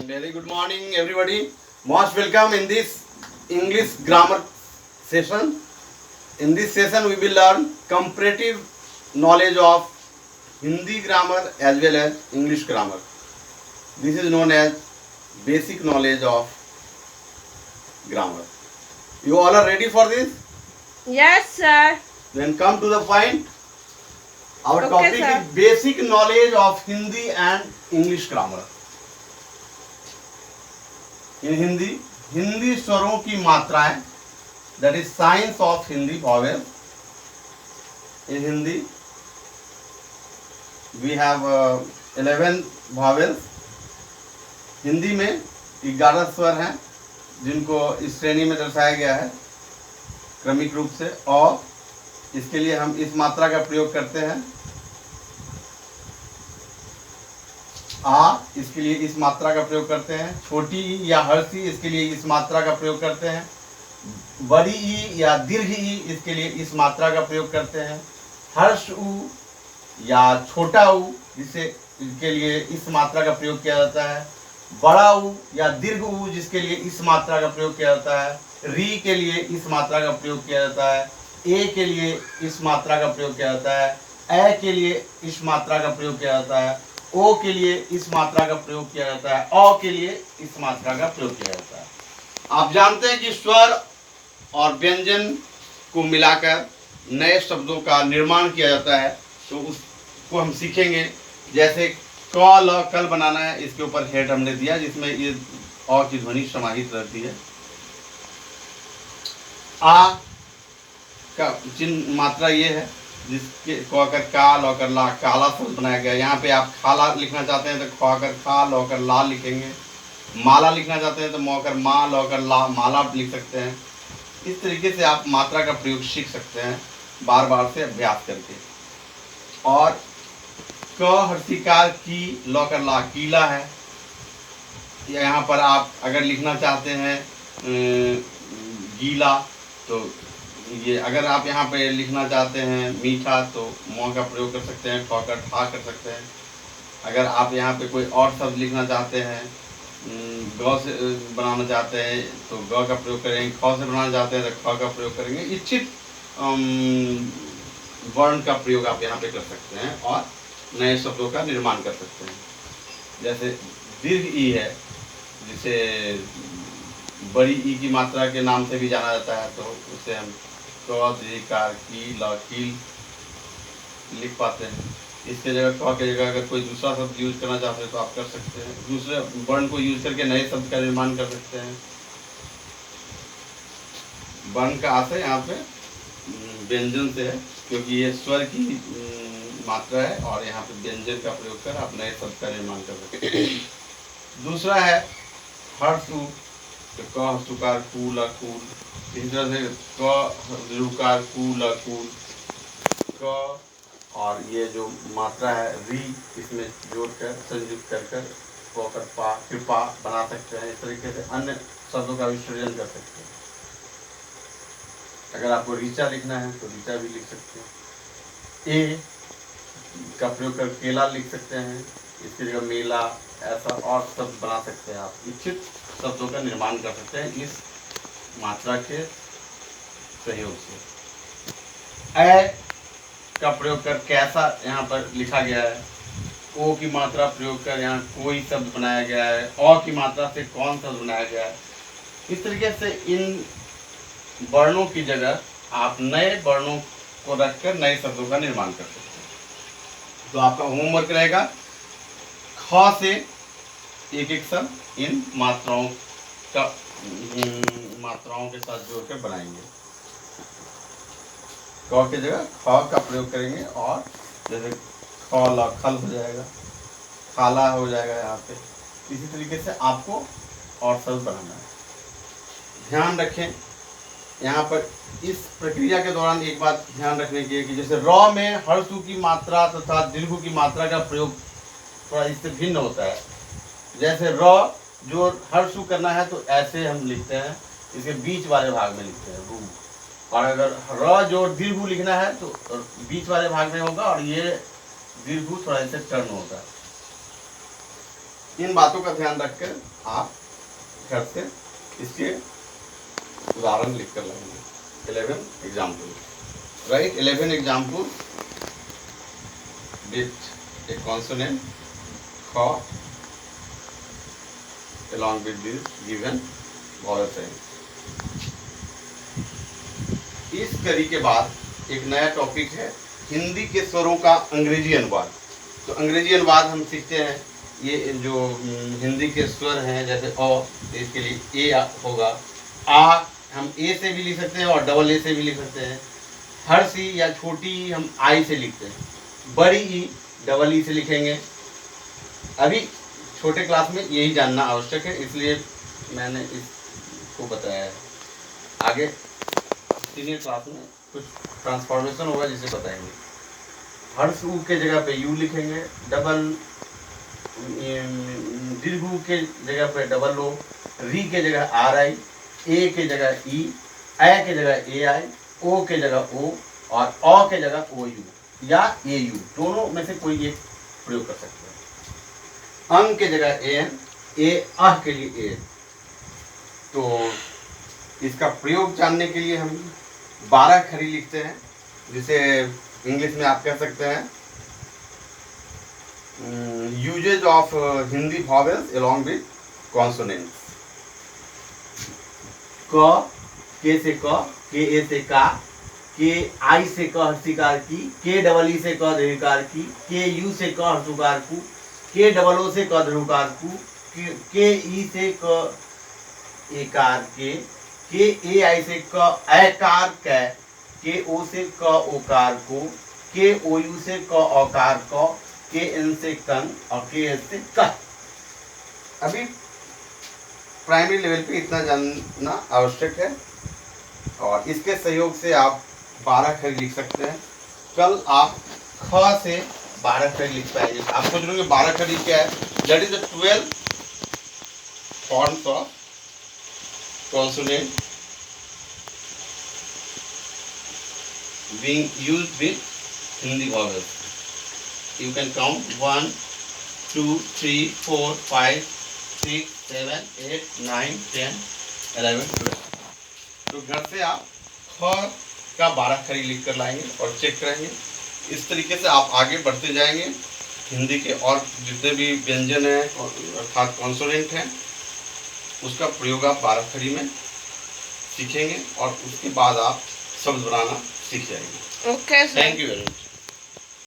Very good morning, everybody. Most welcome in this English grammar session. In this session, we will learn comparative knowledge of Hindi grammar as well as English grammar. This is known as basic knowledge of grammar. You all are ready for this? Yes, sir. Then come to the point. Our Okay, topic sir. is basic knowledge of Hindi and English grammar. In Hindi, Hindi स्वरों की मात्राएं, that is science of Hindi vowel. In Hindi, we have 11 vowels. Hindi में 11 स्वर हैं जिनको इस श्रेणी में दर्शाया गया है क्रमिक रूप से, और इसके लिए हम इस मात्रा का प्रयोग करते हैं आ, इसके लिए इस मात्रा का प्रयोग करते हैं। छोटी ई या हर्ष ई, इसके लिए इस मात्रा का प्रयोग करते हैं। बड़ी ई या दीर्घ ई, इसके लिए इस मात्रा का प्रयोग करते हैं। हर्ष उ या छोटा उ, जिसे इसके लिए इस मात्रा का प्रयोग किया जाता है। बड़ा उ या दीर्घ उ, जिसके लिए इस मात्रा का प्रयोग किया जाता है। री के लिए इस मात्रा का प्रयोग किया जाता है। ए के लिए इस मात्रा का प्रयोग किया जाता है। ए के लिए इस मात्रा का प्रयोग किया जाता है। ओ के लिए इस मात्रा का प्रयोग किया जाता है। अ के लिए इस मात्रा का प्रयोग किया जाता है। आप जानते हैं कि स्वर और व्यंजन को मिलाकर नए शब्दों का निर्माण किया जाता है, तो उसको हम सीखेंगे। जैसे क ल कल बनाना है, इसके ऊपर हेड हमने दिया जिसमें ये अ की ध्वनि समाहित रहती है। आ का चिन्ह मात्रा ये है जिसके क कर का, ल कर ला, काला शब्द बनाया गया। यहाँ पे आप खाला लिखना चाहते हैं तो ख कर खा, ल कर ला लिखेंगे। माला लिखना चाहते हैं तो म कर मा, ल कर ला, माला लिख सकते हैं। इस तरीके से आप मात्रा का प्रयोग सीख सकते हैं बार बार से अभ्यास करके। और क हर्षिकार की, ल कर ला, कीला है। यहाँ पर आप अगर लिखना चाहते हैं गीला, तो ये अगर आप यहाँ पे लिखना चाहते हैं मीठा तो म का प्रयोग कर सकते हैं, ठ कर ठा कर सकते हैं। अगर आप यहाँ पे कोई और शब्द लिखना चाहते हैं, ग से बनाना चाहते हैं तो ग का प्रयोग करेंगे, ख से बनाना चाहते हैं तो ख का प्रयोग करेंगे। इच्छित वर्ण का प्रयोग आप यहाँ पे कर सकते हैं और नए शब्दों का निर्माण कर सकते हैं। जैसे दीर्घ ई है, जिसे बड़ी ई की मात्रा के नाम से भी जाना जाता है, तो उसे हम क दीर्घकार की ल कील लिख पाते हैं। इसके जगह क के जगह अगर कोई दूसरा शब्द यूज करना चाहते हैं तो आप कर सकते हैं। दूसरे वर्ण को यूज करके नए शब्द का निर्माण कर सकते हैं। वर्ण का आशय यहाँ पे व्यंजन से है, क्योंकि ये स्वर की मात्रा है और यहाँ पे व्यंजन का प्रयोग कर आप नए शब्द का निर्माण कर सकते हैं। दूसरा है हर्षु, तो क हर्षुकार कू ल कूल। इसी तरह से क रुकार कू ल कूल। क और ये जो मात्रा है री, इसमें जोड़कर संयुक्त कर क कर पा, कृपा बना सकते हैं। इस तरीके से अन्य शब्दों का भी सृजन कर सकते हैं। अगर आपको ऋचा लिखना है तो ऋचा भी लिख सकते हैं। ए का प्रयोग कर केला लिख सकते हैं, इसकी जगह मेला, ऐसा और शब्द बना सकते हैं। आप इच्छित शब्दों का निर्माण कर सकते हैं इस मात्रा के सहयोग से। ए का प्रयोग कर कैसा यहाँ पर लिखा गया है। ओ की मात्रा प्रयोग कर यहाँ कोई शब्द बनाया गया है। अ की मात्रा से कौन शब्द बनाया गया है। इस तरीके से इन वर्णों की जगह आप नए वर्णों को रखकर नए शब्दों का निर्माण कर सकते हैं। तो आपका होमवर्क रहेगा ख से एक एक शब्द इन मात्राओं के साथ जोड़कर बनाएंगे। क की जगह ख का प्रयोग करेंगे और जैसे ख ल खल हो जाएगा, खाला हो जाएगा यहाँ पे। इसी तरीके से आपको और शब्द बनाना है। ध्यान रखें यहाँ पर इस प्रक्रिया के दौरान एक बात ध्यान रखने की है कि जैसे र में हर्षु की मात्रा तथा दीर्घ की मात्रा का प्रयोग थोड़ा इससे भिन्न होता है। जैसे र जो हर्षु करना है तो ऐसे हम लिखते हैं, इसके बीच वाले भाग में लिखते हैं रू। और अगर र जो दीर्घ लिखना है तो बीच वाले भाग में होगा और ये दीर्घ थोड़ा ऐसे टर्न होता है। इन बातों का ध्यान रखकर आप घर से इसके उदाहरण लिख कर लाएंगे। 11 example. Right 11 example with A consonant ख along with this given vowel sound। इस कड़ी के बाद एक नया टॉपिक है हिंदी के स्वरों का अंग्रेजी अनुवाद। तो अंग्रेजी अनुवाद हम सीखते हैं। ये जो हिंदी के स्वर हैं जैसे अ, तो इसके लिए ए होगा। आ हम ए से भी लिख सकते हैं और डबल ए से भी लिख सकते हैं। हर्ष ई या छोटी ई हम आई से लिखते हैं। बड़ी ई डबल ई से लिखेंगे। अभी छोटे क्लास में यही जानना आवश्यक है, इसलिए मैंने इसको बताया है। आगे सीनियर क्लास में कुछ ट्रांसफॉर्मेशन होगा जिसे बताएंगे। हर्ष ऊ के जगह पे यू लिखेंगे, डबल दीर्घ ऊ के जगह पे डबल ओ, री के जगह आर आई, ए के जगह ई, ए के जगह ए आई, ओ के जगह ओ और अ के जगह ओ यू या ए यू, दोनों में से कोई एक प्रयोग कर सकते हैं। अंग के जगह एन, ए अह के लिए ए। तो इसका प्रयोग जानने के लिए हम 12 खड़ी लिखते हैं, जिसे इंग्लिश में आप कह सकते हैं usages of Hindi vowels along with consonants. क, के से क, के ए से का, के आई से क हर्षिकार की, के डबल ई से क दीर्घकार की, के यू से क हर्षुकार कु, के डबल ओ से क ध्रुवकार कु, के ई से क एकार के ए आई से क एकार कै, के ओ से क ओकार को, के ओ यू से क औकार क, के एन से कन और के एस से क। अभी प्राइमरी लेवल पे इतना जानना आवश्यक है और इसके सहयोग से आप 12 खड़ी लिख सकते हैं। कल आप ख से 12 खड़ी लिख पाएंगे। आप सोच रहे 12 खड़ी क्या है? That is the 12 forms of consonant being used with Hindi vowels. You can count 1, 2, 3, 4, 5, 6, 7, 8, 9, 10, 11, 12। तो घर से आप ख का 12 खड़ी लिख कर लाएंगे और चेक करेंगे। इस तरीके से आप आगे बढ़ते जाएंगे। हिंदी के और जितने भी व्यंजन हैं अर्थात कॉन्सोनेंट हैं उसका प्रयोग आप 12 खड़ी में सीखेंगे और उसके बाद आप शब्द बनाना सीख जाएंगे। Okay, sir. Thank you very much.